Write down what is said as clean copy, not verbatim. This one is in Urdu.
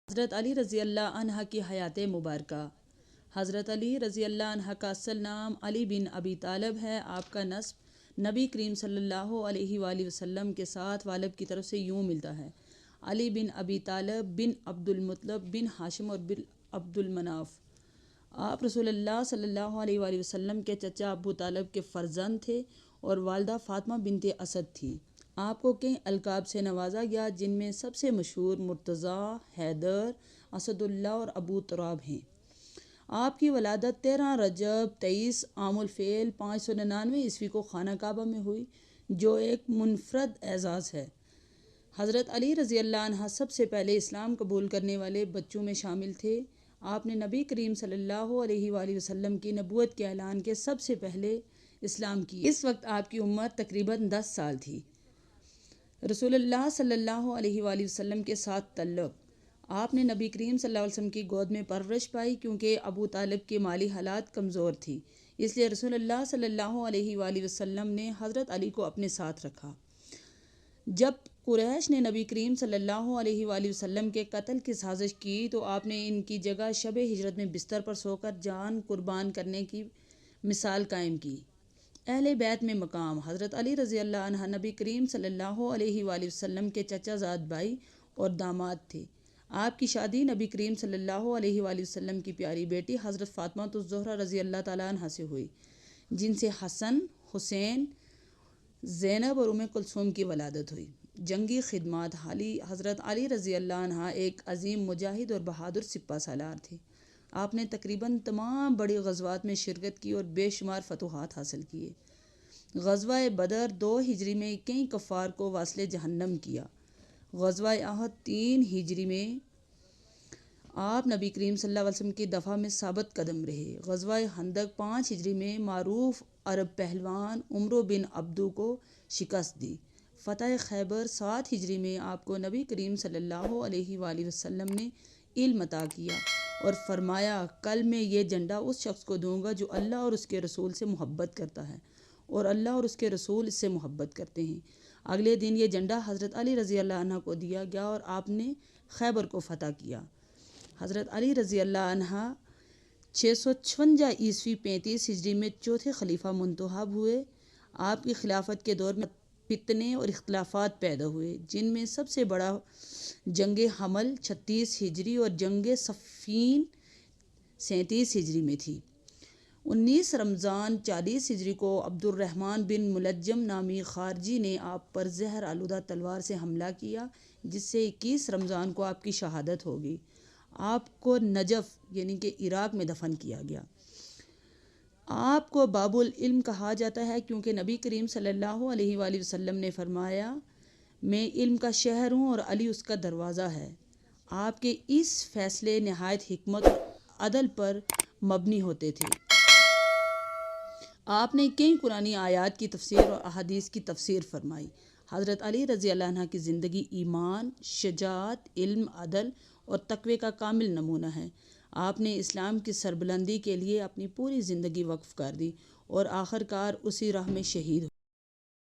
حضرت علی رضی اللہ عنہ کی حیات مبارکہ۔ حضرت علی رضی اللہ عنہ کا اصل نام علی بن ابی طالب ہے۔ آپ کا نسب نبی کریم صلی اللہ علیہ وآلہ وسلم کے ساتھ والد کی طرف سے یوں ملتا ہے: علی بن ابی طالب بن عبد المطلب بن ہاشم اور بن عبد المناف۔ آپ رسول اللہ صلی اللہ علیہ وآلہ وسلم کے چچا ابو طالب کے فرزند تھے اور والدہ فاطمہ بنت اسد تھی۔ آپ کو کئی القاب سے نوازا گیا، جن میں سب سے مشہور مرتضیٰ، حیدر، اسد اللہ اور ابو تراب ہیں۔ آپ کی ولادت 13 رجب 23 عام الفیل 599 عیسوی کو خانہ کعبہ میں ہوئی، جو ایک منفرد اعزاز ہے۔ حضرت علی رضی اللہ عنہ سب سے پہلے اسلام قبول کرنے والے بچوں میں شامل تھے۔ آپ نے نبی کریم صلی اللہ علیہ وآلہ وسلم کی نبوت کے اعلان کے سب سے پہلے اسلام کی۔ اس وقت آپ کی عمر تقریباً 10 سال تھی۔ رسول اللہ صلی اللہ علیہ وآلہ وسلم کے ساتھ تعلق: آپ نے نبی کریم صلی اللہ علیہ وسلم کی گود میں پرورش پائی، کیونکہ ابو طالب کی مالی حالت کمزور تھی، اس لیے رسول اللہ صلی اللہ علیہ وآلہ وسلم نے حضرت علی کو اپنے ساتھ رکھا۔ جب قریش نے نبی کریم صلی اللہ علیہ وآلہ وسلم کے قتل کی سازش کی تو آپ نے ان کی جگہ شب ہجرت میں بستر پر سو کر جان قربان کرنے کی مثال قائم کی۔ اہل بیت میں مقام: حضرت علی رضی اللہ عنہ نبی کریم صلی اللہ علیہ وآلہ وسلم کے چچا زاد بھائی اور داماد تھے۔ آپ کی شادی نبی کریم صلی اللہ علیہ وآلہ وسلم کی پیاری بیٹی حضرت فاطمہ الزہرا رضی اللہ تعالیٰ عنہ سے ہوئی، جن سے حسن، حسین، زینب اور ام کلثوم کی ولادت ہوئی۔ جنگی خدمات: حضرت علی رضی اللہ عنہ ایک عظیم مجاہد اور بہادر سپہ سالار تھے۔ آپ نے تقریباً تمام بڑی غزوات میں شرکت کی اور بے شمار فتوحات حاصل کیے۔ غزوہ بدر 2 ہجری میں کئی کفار کو واصل جہنم کیا۔ غزوہ احد 3 ہجری میں آپ نبی کریم صلی اللہ علیہ وسلم کی دفاع میں ثابت قدم رہے۔ غزوہ خندق 5 ہجری میں معروف عرب پہلوان عمرو بن عبدو کو شکست دی۔ فتح خیبر 7 ہجری میں آپ کو نبی کریم صلی اللہ علیہ وآلہ وسلم نے علم عطا کیا اور فرمایا: کل میں یہ جھنڈا اس شخص کو دوں گا جو اللہ اور اس کے رسول سے محبت کرتا ہے، اور اللہ اور اس کے رسول اس سے محبت کرتے ہیں۔ اگلے دن یہ جھنڈا حضرت علی رضی اللہ عنہ کو دیا گیا اور آپ نے خیبر کو فتح کیا۔ حضرت علی رضی اللہ عنہ 656 عیسوی 35 ہجری میں چوتھے خلیفہ منتخب ہوئے۔ آپ کی خلافت کے دور میں فتنے اور اختلافات پیدا ہوئے، جن میں سب سے بڑا جنگ حمل 36 ہجری اور جنگ صفین 37 ہجری میں تھی۔ 19 رمضان 40 ہجری کو عبد الرحمن بن ملجم نامی خارجی نے آپ پر زہر آلودہ تلوار سے حملہ کیا، جس سے 21 رمضان کو آپ کی شہادت ہو گئی۔ آپ کو نجف یعنی کہ عراق میں دفن کیا گیا۔ آپ کو باب العلم کہا جاتا ہے، کیونکہ نبی کریم صلی اللہ علیہ وآلہ وسلم نے فرمایا: میں علم کا شہر ہوں اور علی اس کا دروازہ ہے۔ آپ کے اس فیصلے نہایت حکمت اور عدل پر مبنی ہوتے تھے۔ آپ نے کئی قرآنی آیات کی تفسیر اور احادیث کی تفسیر فرمائی۔ حضرت علی رضی اللہ عنہ کی زندگی ایمان، شجاعت، علم، عدل اور تقوی کا کامل نمونہ ہے۔ آپ نے اسلام کی سربلندی کے لیے اپنی پوری زندگی وقف کر دی اور آخر کار اسی راہ میں شہید ہوئے۔